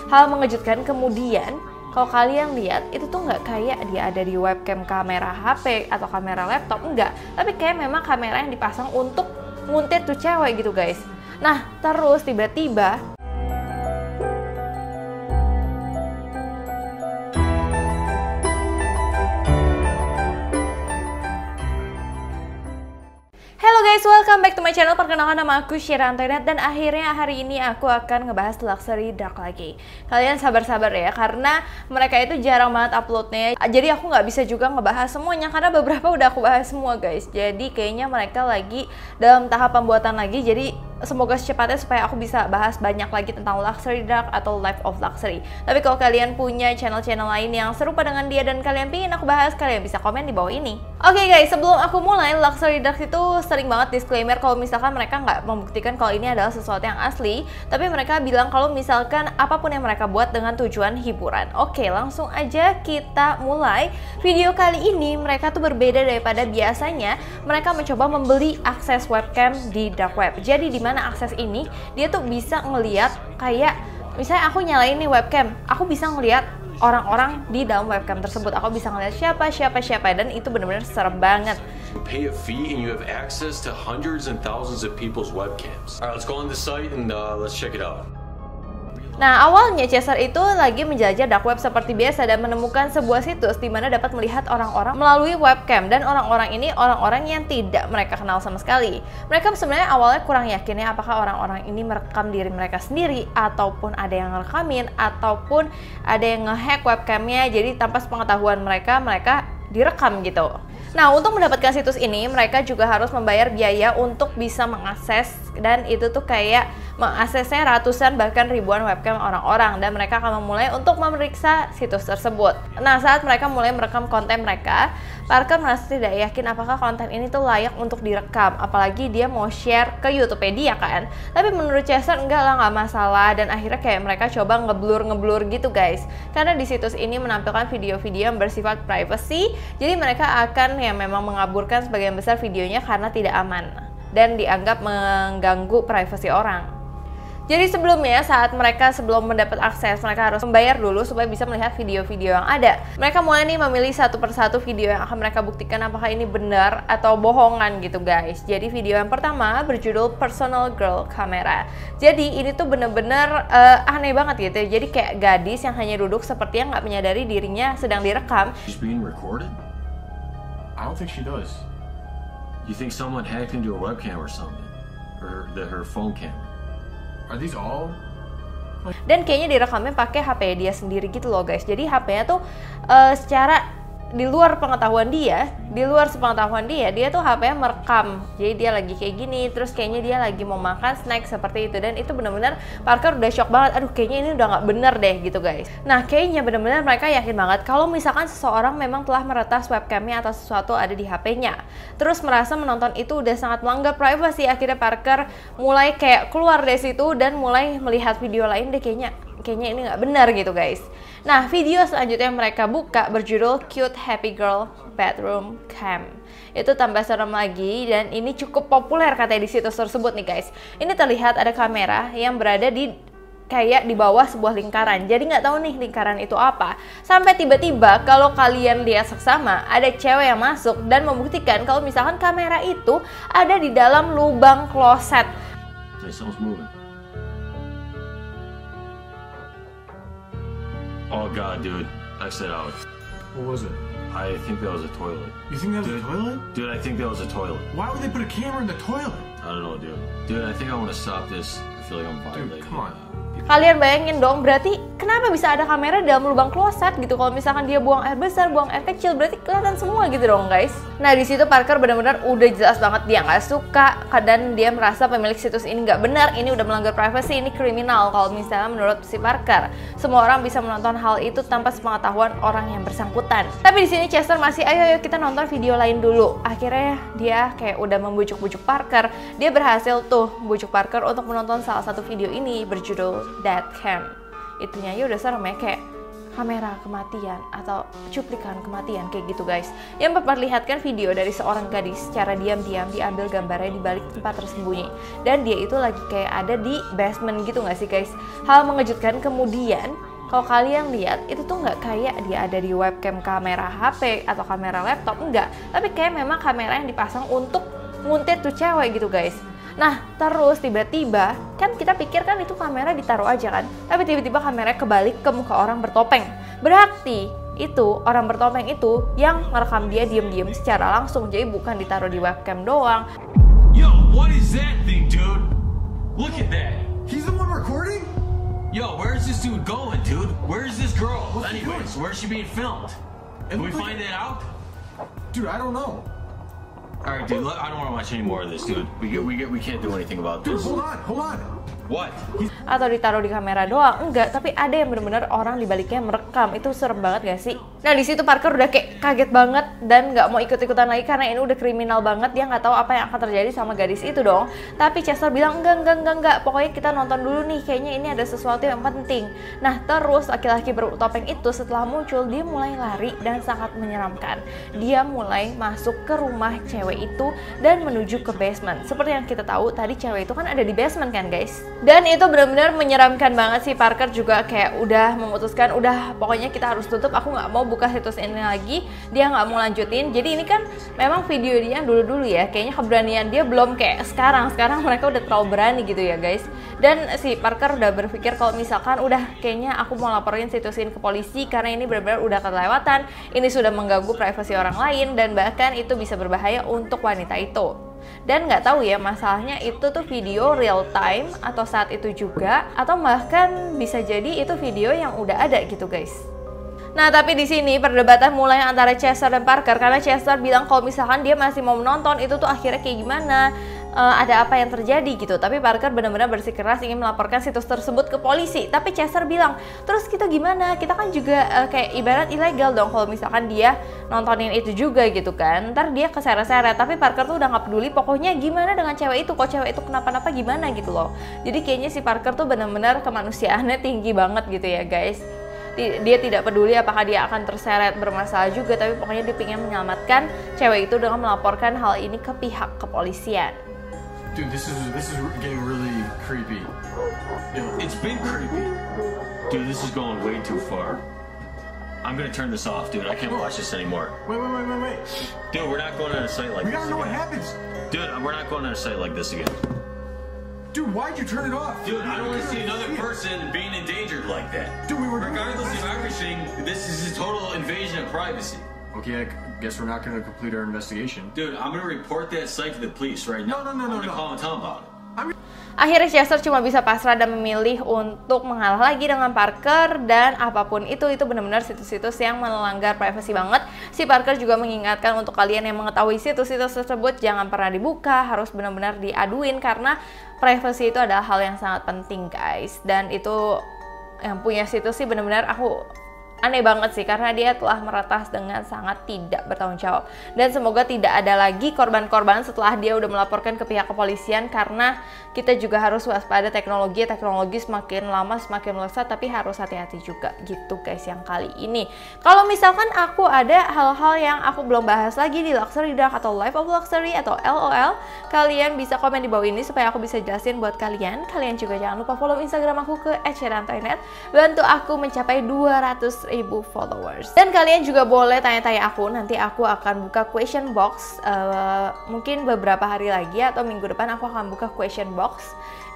hal mengejutkan kemudian kalau kalian lihat itu tuh nggak kayak dia ada di webcam kamera HP atau kamera laptop, enggak, tapi kayak memang kamera yang dipasang untuk nguntit tuh cewek gitu guys. Nah terus tiba-tiba welcome back to my channel. Perkenalkan, nama aku Syira Antoinette dan akhirnya hari ini aku akan ngebahas luxury dark lagi. Kalian sabar-sabar ya, karena mereka itu jarang banget uploadnya. Jadi aku nggak bisa juga ngebahas semuanya karena beberapa udah aku bahas semua guys. Jadi kayaknya mereka lagi dalam tahap pembuatan lagi. Jadi semoga secepatnya supaya aku bisa bahas banyak lagi tentang luxury dark atau life of luxury. Tapi kalau kalian punya channel-channel lain yang serupa dengan dia dan kalian pingin aku bahas, kalian bisa komen di bawah ini. Oke guys, sebelum aku mulai, luxury dark itu sering banget disclaimer kalau misalkan mereka nggak membuktikan kalau ini adalah sesuatu yang asli, tapi mereka bilang kalau misalkan apapun yang mereka buat dengan tujuan hiburan. Oke, langsung aja kita mulai. Video kali ini mereka tuh berbeda daripada biasanya. Mereka mencoba membeli akses webcam di dark web. Jadi di mana akses ini dia tuh bisa ngelihat kayak misalnya aku nyalain nih webcam, aku bisa ngelihat orang-orang di dalam webcam tersebut. Aku bisa ngeliat siapa dan itu benar-benar serem banget. Pay a fee and you have access to hundreds and thousands of people's webcams. Alright, let's go on the site and let's check it out. Nah, awalnya Chaser itu lagi menjelajah dark web seperti biasa dan menemukan sebuah situs di mana dapat melihat orang-orang melalui webcam, dan orang-orang ini orang-orang yang tidak mereka kenal sama sekali. Mereka sebenarnya awalnya kurang yakin ya apakah orang-orang ini merekam diri mereka sendiri ataupun ada yang ngerekamin ataupun ada yang ngehack webcamnya, jadi tanpa sepengetahuan mereka direkam gitu. Nah, untuk mendapatkan situs ini mereka juga harus membayar biaya untuk bisa mengakses, dan itu tuh kayak mengaksesnya ratusan bahkan ribuan webcam orang-orang, dan mereka akan memulai untuk memeriksa situs tersebut. Nah, saat mereka mulai merekam konten mereka, Parker merasa tidak yakin apakah konten ini tuh layak untuk direkam, apalagi dia mau share ke YouTube-nya kan. Tapi menurut Chaser enggak lah, nggak masalah, dan akhirnya kayak mereka coba ngeblur gitu guys, karena di situs ini menampilkan video-video yang bersifat privacy, jadi mereka akan yang memang mengaburkan sebagian besar videonya karena tidak aman dan dianggap mengganggu privasi orang. Jadi sebelumnya sebelum mendapat akses, mereka harus membayar dulu supaya bisa melihat video-video yang ada. Mereka mulai nih memilih satu persatu video yang akan mereka buktikan apakah ini benar atau bohongan gitu guys. Jadi video yang pertama berjudul Personal Girl Camera. Jadi ini tuh bener-bener aneh banget gitu. Jadi kayak gadis yang hanya duduk seperti yang nggak menyadari dirinya sedang direkam. She's being recorded? I don't think she does. You think someone hacked into her webcam or something? Or her phone camera? Are these all? Dan kayaknya direkamnya pakai HP dia sendiri gitu loh guys. Jadi HP-nya tuh secara di luar sepengetahuan dia, dia tuh HP-nya merekam. Jadi dia lagi kayak gini, terus kayaknya dia lagi mau makan snack seperti itu, dan itu benar-benar Parker udah shock banget. Aduh, kayaknya ini udah nggak bener deh gitu guys. Nah, kayaknya benar-benar mereka yakin banget kalau misalkan seseorang memang telah meretas webcamnya atau sesuatu ada di HP-nya, terus merasa menonton itu udah sangat melanggar privasi. Akhirnya Parker mulai kayak keluar dari situ dan mulai melihat video lain deh, kayaknya ini nggak benar gitu guys. Nah, video selanjutnya yang mereka buka berjudul Cute Happy Girl Bedroom Cam. Itu tambah serem lagi, dan ini cukup populer katanya di situs tersebut nih guys. Ini terlihat ada kamera yang berada di kayak di bawah sebuah lingkaran. Jadi nggak tahu nih lingkaran itu apa. Sampai tiba-tiba kalau kalian lihat seksama, ada cewek yang masuk dan membuktikan kalau misalkan kamera itu ada di dalam lubang kloset. Oh god, dude, exit out. What was it? I think that was a toilet. You think that was a toilet? Dude, I think that was a toilet. Why would they put a camera in the toilet? I don't know, dude. Dude, I think I want to stop this. I feel like I'm violating. Dude, come on. Kalian bayangin dong, berarti kenapa bisa ada kamera dalam lubang kloset gitu? Kalau misalkan dia buang air besar, buang air kecil, berarti kelihatan semua gitu dong guys. Nah, di situ Parker benar-benar udah jelas banget dia nggak suka, dan dia merasa pemilik situs ini nggak benar, ini udah melanggar privasi, ini kriminal kalau misalnya menurut si Parker. Semua orang bisa menonton hal itu tanpa sepengetahuan orang yang bersangkutan. Tapi di sini Chester masih, ayo kita nonton video lain dulu. Akhirnya dia kayak udah membujuk-bujuk Parker. Dia berhasil tuh membujuk Parker untuk menonton salah satu video ini berjudul Dead Cam. Itunya aja udah serem ya, kayak kamera kematian atau cuplikan kematian kayak gitu guys, yang memperlihatkan video dari seorang gadis secara diam-diam diambil gambarnya di balik tempat tersembunyi dan dia itu lagi kayak ada di basement gitu nggak sih guys. Hal mengejutkan kemudian kalau kalian lihat itu tuh nggak kayak dia ada di webcam kamera HP atau kamera laptop, enggak, tapi kayak memang kamera yang dipasang untuk nguntit tuh cewek gitu guys. Nah terus tiba-tiba kan kita pikir kan itu kamera ditaruh aja kan, tapi tiba-tiba kameranya kebalik ke muka orang bertopeng. Berarti itu orang bertopeng itu yang merekam dia diam-diam secara langsung, jadi bukan ditaruh di webcam doang. Yo, what is that thing, dude? Look at that. He's the one recording? Yo, where's this dude going, dude? Where's this girl? Anyways, where's she being filmed? Can we find that out? Dude, I don't know. Alright, dude, I don't want to watch any more of this, dude. We can't do anything about Dude, this. hold on. What? Atau ditaruh di kamera doang, enggak, tapi ada yang benar-benar orang dibaliknya merekam. Itu serem banget gak sih? Nah di situ Parker udah kayak kaget banget dan nggak mau ikut-ikutan lagi karena ini udah kriminal banget. Dia nggak tahu apa yang akan terjadi sama gadis itu dong. Tapi Chester bilang enggak, pokoknya kita nonton dulu nih, kayaknya ini ada sesuatu yang penting. Nah terus laki-laki bertopeng itu setelah muncul dia mulai lari dan sangat menyeramkan. Dia mulai masuk ke rumah cewek itu dan menuju ke basement. Seperti yang kita tahu tadi cewek itu kan ada di basement kan guys. Dan itu benar-benar menyeramkan banget sih. Parker juga kayak udah memutuskan, udah pokoknya kita harus tutup, aku nggak mau buka situs ini lagi. Dia nggak mau lanjutin. Jadi ini kan memang video dia dulu-dulu ya, kayaknya keberanian dia belum kayak sekarang mereka udah terlalu berani gitu ya guys. Dan si Parker udah berpikir kalau misalkan udah kayaknya aku mau laporin situs ini ke polisi karena ini benar-benar udah kelewatan, ini sudah mengganggu privasi orang lain dan bahkan itu bisa berbahaya untuk wanita itu. Dan nggak tahu ya masalahnya itu tuh video real time atau saat itu juga, atau bahkan bisa jadi itu video yang udah ada gitu guys. Nah tapi di sini perdebatan mulai antara Chester dan Parker karena Chester bilang kalau misalkan dia masih mau menonton itu tuh akhirnya kayak gimana, ada apa yang terjadi gitu. Tapi Parker benar-benar bersikeras ingin melaporkan situs tersebut ke polisi. Tapi Chester bilang, terus kita gimana? Kita kan juga kayak ibarat ilegal dong kalau misalkan dia nontonin itu juga gitu kan. Ntar dia keseret-seret. Tapi Parker tuh udah nggak peduli. Pokoknya gimana dengan cewek itu? Kok cewek itu kenapa-napa gimana gitu loh. Jadi kayaknya si Parker tuh benar-benar kemanusiaannya tinggi banget gitu ya guys. Dia tidak peduli apakah dia akan terseret bermasalah juga, tapi pokoknya dia pengen menyelamatkan cewek itu dengan melaporkan hal ini ke pihak kepolisian. Dude, this is getting really creepy. It's been creepy. Dude, this is going way too far. I'm gonna turn this off, dude. I can't watch this anymore. Wait. Dude, we're not going on a site like We this gotta know what again. happens. Dude, we're not going on a site like this again. Dude, why'd you turn it off? Dude, I don't want to see another person being endangered like that. Dude, we were Regardless of everything, this is a total invasion of privacy. Okay, I guess we're not gonna complete our investigation. Dude, I'm gonna report that site to the police right now. No. I'm gonna call and tell them about it. Akhirnya Chester cuma bisa pasrah dan memilih untuk mengalah lagi dengan Parker, dan apapun itu benar-benar situs-situs yang melanggar privasi banget. Si Parker juga mengingatkan untuk kalian yang mengetahui situs-situs tersebut jangan pernah dibuka, harus benar-benar diaduin karena privasi itu adalah hal yang sangat penting guys. Dan itu yang punya situs sih benar-benar aku aneh banget sih karena dia telah meretas dengan sangat tidak bertanggung jawab. Dan semoga tidak ada lagi korban-korban setelah dia udah melaporkan ke pihak kepolisian, karena kita juga harus waspada teknologi semakin lama semakin melesat, tapi harus hati-hati juga gitu guys yang kali ini. Kalau misalkan aku ada hal-hal yang aku belum bahas lagi di Luxury Dark atau Life of Luxury atau LOL, kalian bisa komen di bawah ini supaya aku bisa jelasin buat kalian. Kalian juga jangan lupa follow Instagram aku ke @sherantoinet, bantu aku mencapai 200.000 followers. Dan kalian juga boleh tanya-tanya aku, nanti aku akan buka question box mungkin beberapa hari lagi atau minggu depan aku akan buka question box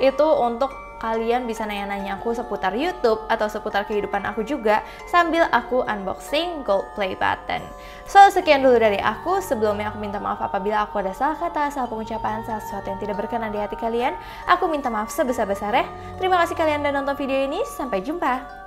itu untuk kalian bisa nanya-nanya aku seputar YouTube atau seputar kehidupan aku juga sambil aku unboxing gold play button. So sekian dulu dari aku. Sebelumnya aku minta maaf apabila aku ada salah kata, salah pengucapan, salah sesuatu yang tidak berkenan di hati kalian. Aku minta maaf sebesar-besarnya. Terima kasih kalian udah nonton video ini, sampai jumpa.